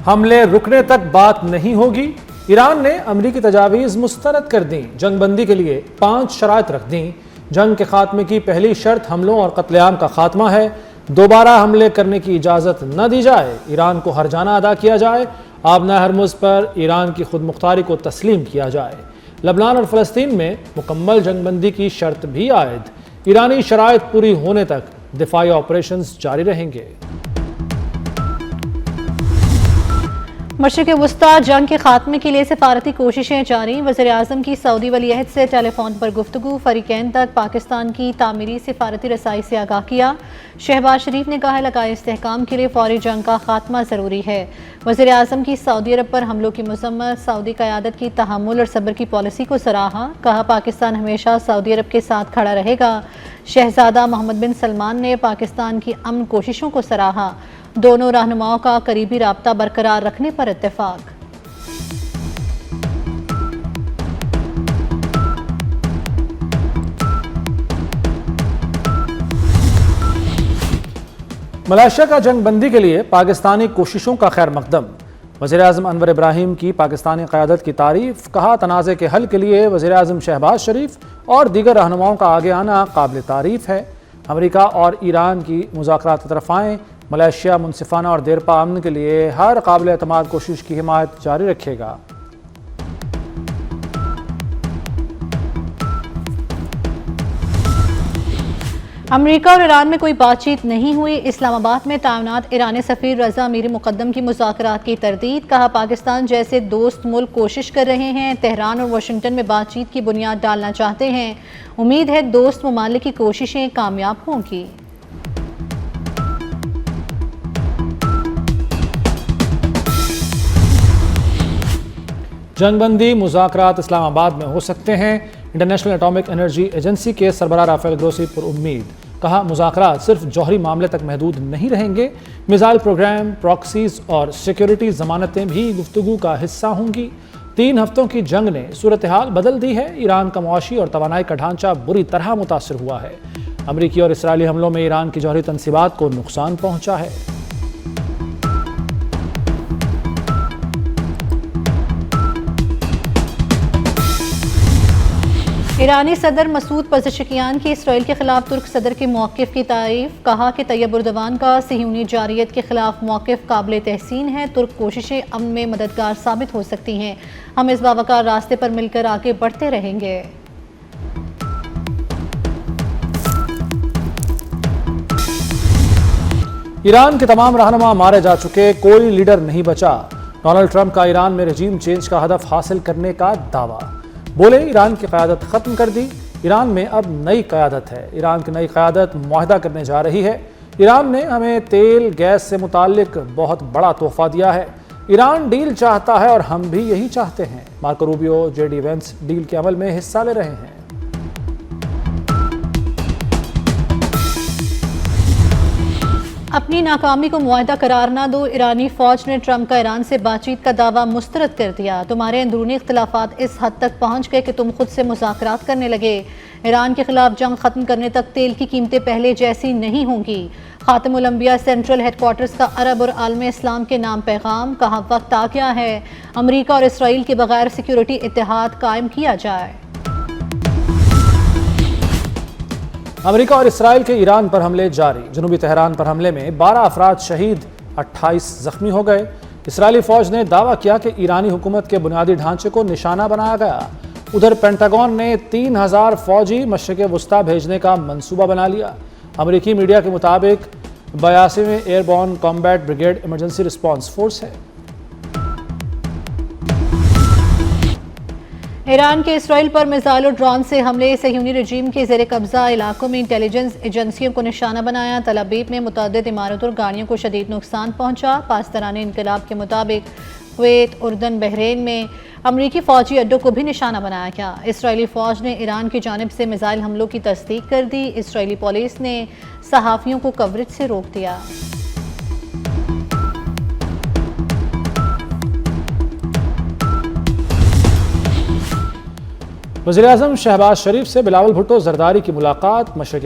حملے رکنے تک بات نہیں ہوگی۔ ایران نے امریکی تجاویز مسترد کر دیں۔ جنگ بندی کے لیے 5 شرائط رکھ دیں۔ جنگ کے خاتمے کی پہلی شرط حملوں اور قتل عام کا خاتمہ ہے۔ دوبارہ حملے کرنے کی اجازت نہ دی جائے۔ ایران کو ہرجانہ ادا کیا جائے۔ آبنہ ہرمز پر ایران کی خود مختاری کو تسلیم کیا جائے۔ لبنان اور فلسطین میں مکمل جنگ بندی کی شرط بھی عائد۔ ایرانی شرائط پوری ہونے تک دفاعی آپریشنز جاری رہیں گے۔ مشرق وسطی جنگ کے خاتمے کے لیے سفارتی کوششیں جاری۔ وزیر اعظم کی سعودی ولی عہد سے ٹیلی فون پر گفتگو۔ فریقین تک پاکستان کی تعمیری سفارتی رسائی سے آگاہ کیا۔ شہباز شریف نے کہا علاقائی استحکام کے لیے فوری جنگ کا خاتمہ ضروری ہے۔ وزیر اعظم کی سعودی عرب پر حملوں کی مذمت۔ سعودی قیادت کی تحمل اور صبر کی پالیسی کو سراہا۔ کہا پاکستان ہمیشہ سعودی عرب کے ساتھ کھڑا رہے گا۔ شہزادہ محمد بن سلمان نے پاکستان کی امن کوششوں کو سراہا۔ دونوں رہنماؤں کا قریبی رابطہ برقرار رکھنے پر اتفاق۔ ملائیشیا کا جنگ بندی کے لیے پاکستانی کوششوں کا خیر مقدم۔ وزیر اعظم انور ابراہیم کی پاکستانی قیادت کی تعریف۔ کہا تنازع کے حل کے لیے وزیر اعظم شہباز شریف اور دیگر رہنماؤں کا آگے آنا قابل تعریف ہے۔ امریکہ اور ایران کی مذاکرات طرفائیں ملائیشیا منصفانہ اور دیرپا امن کے لیے ہر قابل اعتماد کوشش کی حمایت جاری رکھے گا۔ امریکہ اور ایران میں کوئی بات چیت نہیں ہوئی۔ اسلام آباد میں تعینات ایرانی سفیر رضا امیر مقدم کی مذاکرات کی تردید۔ کہا پاکستان جیسے دوست ملک کوشش کر رہے ہیں، تہران اور واشنگٹن میں بات چیت کی بنیاد ڈالنا چاہتے ہیں۔ امید ہے دوست ممالک کی کوششیں کامیاب ہوں گی۔ جنگ بندی مذاکرات اسلام آباد میں ہو سکتے ہیں۔ انٹرنیشنل اٹامک انرجی ایجنسی کے سربراہ رافیل گروسی پر امید۔ کہا مذاکرات صرف جوہری معاملے تک محدود نہیں رہیں گے، میزائل پروگرام، پراکسیز اور سیکیورٹی ضمانتیں بھی گفتگو کا حصہ ہوں گی۔ 3 ہفتوں کی جنگ نے صورتحال بدل دی ہے۔ ایران کا معاشی اور توانائی کا ڈھانچہ بری طرح متاثر ہوا ہے۔ امریکی اور اسرائیلی حملوں میں ایران کی جوہری تنصیبات کو نقصان پہنچا ہے۔ ایرانی صدر مسعود پزشکیان کی اسرائیل کے خلاف ترک صدر کے موقف کی تعریف۔ کہا کہ طیب اردوان کا صہیونی جارحیت کے خلاف موقف قابل تحسین ہے۔ ترک کوششیں امن میں مددگار ثابت ہو سکتی ہیں۔ ہم اس باوقار راستے پر مل کر آگے بڑھتے رہیں گے۔ ایران کے تمام رہنما مارے جا چکے، کوئی لیڈر نہیں بچا۔ ڈونلڈ ٹرمپ کا ایران میں رجیم چینج کا ہدف حاصل کرنے کا دعویٰ۔ بولے ایران کی قیادت ختم کر دی، ایران میں اب نئی قیادت ہے۔ ایران کی نئی قیادت معاہدہ کرنے جا رہی ہے۔ ایران نے ہمیں تیل گیس سے متعلق بہت بڑا تحفہ دیا ہے۔ ایران ڈیل چاہتا ہے اور ہم بھی یہی چاہتے ہیں۔ Marco Rubio J D Vance deal کے عمل میں حصہ لے رہے ہیں۔ اپنی ناکامی کو معاہدہ قرار نہ دو۔ ایرانی فوج نے ٹرمپ کا ایران سے بات چیت کا دعویٰ مسترد کر دیا۔ تمہارے اندرونی اختلافات اس حد تک پہنچ گئے کہ تم خود سے مذاکرات کرنے لگے۔ ایران کے خلاف جنگ ختم کرنے تک تیل کی قیمتیں پہلے جیسی نہیں ہوں گی۔ خاتم الانبیاء سینٹرل ہیڈ کوارٹرز کا عرب اور عالم اسلام کے نام پیغام۔ کہا وقت آ گیا ہے امریکہ اور اسرائیل کے بغیر سیکیورٹی اتحاد قائم کیا جائے۔ امریکہ اور اسرائیل کے ایران پر حملے جاری۔ جنوبی تہران پر حملے میں 12 افراد شہید، 28 زخمی ہو گئے۔ اسرائیلی فوج نے دعویٰ کیا کہ ایرانی حکومت کے بنیادی ڈھانچے کو نشانہ بنایا گیا۔ ادھر پینٹاگون نے 3000 فوجی مشرق وسطی بھیجنے کا منصوبہ بنا لیا۔ امریکی میڈیا کے مطابق 82ویں airborne combat brigade emergency response force ہے۔ ایران کے اسرائیل پر میزائل اور ڈرون سے حملے۔ صہیونی رجیم کے زیر قبضہ علاقوں میں انٹیلیجنس ایجنسیوں کو نشانہ بنایا۔ تل ابیب میں متعدد عمارتوں اور گاڑیوں کو شدید نقصان پہنچا۔ پاسداران انقلاب کے مطابق کویت، اردن، بحرین میں امریکی فوجی اڈوں کو بھی نشانہ بنایا گیا۔ اسرائیلی فوج نے ایران کی جانب سے میزائل حملوں کی تصدیق کر دی۔ اسرائیلی پولیس نے صحافیوں کو کوریج سے روک دیا۔ وزیراعظم شہباز شریف سے بلاول بھٹو زرداری کی ملاقات۔ مشرق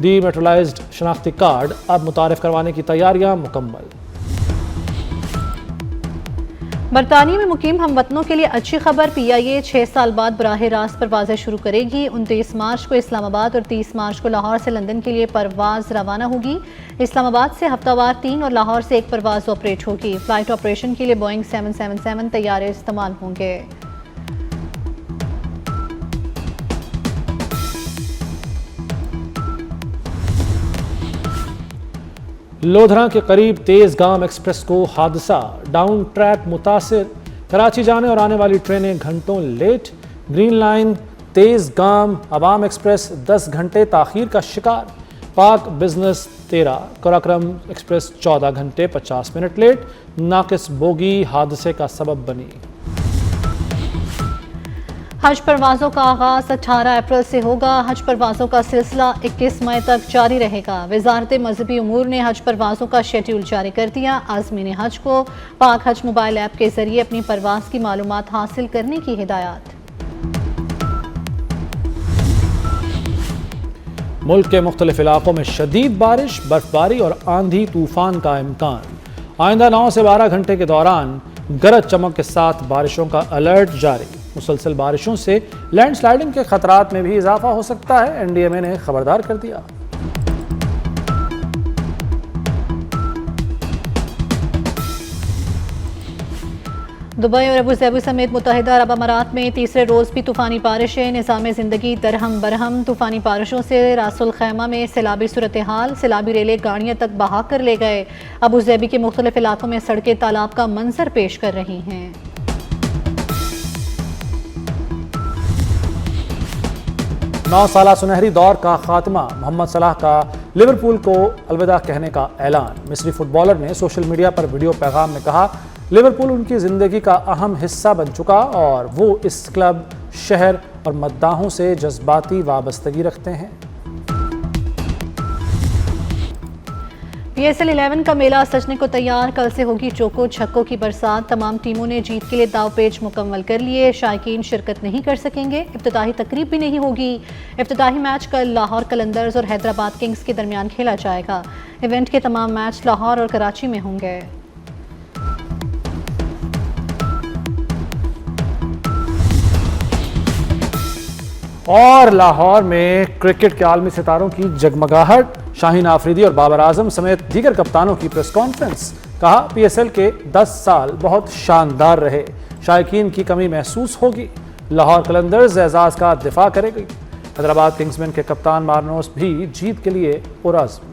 ڈی میٹرلائزڈ شناختی کارڈ اب متعارف کروانے کی تیاریاں مکمل۔ برطانیہ میں مقیم ہم وطنوں کے لیے اچھی خبر، پی آئی اے 6 سال بعد براہ راست پروازیں شروع کرے گی۔ 29 مارچ کو اسلام آباد اور 30 مارچ کو لاہور سے لندن کے لیے پرواز روانہ ہوگی۔ اسلام آباد سے ہفتہ وار 3 اور لاہور سے 1 پرواز آپریٹ ہوگی۔ فلائٹ آپریشن کے لیے بوئنگ 777 طیارے استعمال ہوں گے۔ لودھراں کے قریب تیز گام ایکسپریس کو حادثہ، ڈاؤن ٹریک متاثر، کراچی جانے اور آنے والی ٹرینیں گھنٹوں لیٹ۔ گرین لائن تیز گام عوام ایکسپریس 10 گھنٹے تاخیر کا شکار۔ پاک بزنس 13 قراقرم ایکسپریس 14 گھنٹے 50 منٹ لیٹ، ناقص بوگی حادثے کا سبب بنی۔ حج پروازوں کا آغاز 18 اپریل سے ہوگا۔ حج پروازوں کا سلسلہ 21 مئی تک جاری رہے گا۔ وزارت مذہبی امور نے حج پروازوں کا شیڈول جاری کر دیا۔ عازمین حج کو پاک حج موبائل ایپ کے ذریعے اپنی پرواز کی معلومات حاصل کرنے کی ہدایات۔ ملک کے مختلف علاقوں میں شدید بارش، برفباری اور آندھی طوفان کا امکان۔ آئندہ 9 سے 12 گھنٹے کے دوران گرج چمک کے ساتھ بارشوں کا الرٹ جاری۔ مسلسل بارشوں سے لینڈ سلائیڈنگ کے خطرات میں بھی اضافہ ہو سکتا ہے، این ڈی ایم اے نے خبردار کر دیا۔ دبئی اور ابوظہبی سمیت متحدہ عرب امارات میں تیسرے روز بھی طوفانی بارشیں، نظام زندگی درہم برہم۔ طوفانی بارشوں سے راس الخیمہ میں سیلابی صورتحال، سیلابی ریلیں گاڑیاں تک بہا کر لے گئے۔ ابوظہبی کے مختلف علاقوں میں سڑکیں تالاب کا منظر پیش کر رہی ہیں۔ 9 سالہ سنہری دور کا خاتمہ، محمد صلاح کا لیورپول کو الوداع کہنے کا اعلان۔ مصری فٹ بالر نے سوشل میڈیا پر ویڈیو پیغام میں کہا، لیورپول ان کی زندگی کا اہم حصہ بن چکا اور وہ اس کلب، شہر اور مداحوں سے جذباتی وابستگی رکھتے ہیں۔ پی ایس ایل 11 کا میلہ سجنے کو تیار، کل سے ہوگی چوکو چھکوں کی برسات۔ تمام ٹیموں نے جیت کے لیے داؤ پیچ مکمل کر لیے، شائقین شرکت نہیں کر سکیں گے، افتتاحی تقریب بھی نہیں ہوگی۔ افتتاحی میچ کل لاہور قلندرز اور حیدرآباد کنگز کے درمیان کھیلا جائے گا۔ ایونٹ کے تمام میچ لاہور اور کراچی میں ہوں گے۔ اور لاہور میں کرکٹ کے عالمی ستاروں کی جگمگاہٹ، شاہین آفریدی اور بابر اعظم سمیت دیگر کپتانوں کی پریس کانفرنس۔ کہا، پی ایس ایل کے 10 سال بہت شاندار رہے، شائقین کی کمی محسوس ہوگی۔ لاہور قلندرز اعزاز کا دفاع کرے گی۔ حیدرآباد کنگزمین کے کپتان مارنوس بھی جیت کے لیے پرعزم۔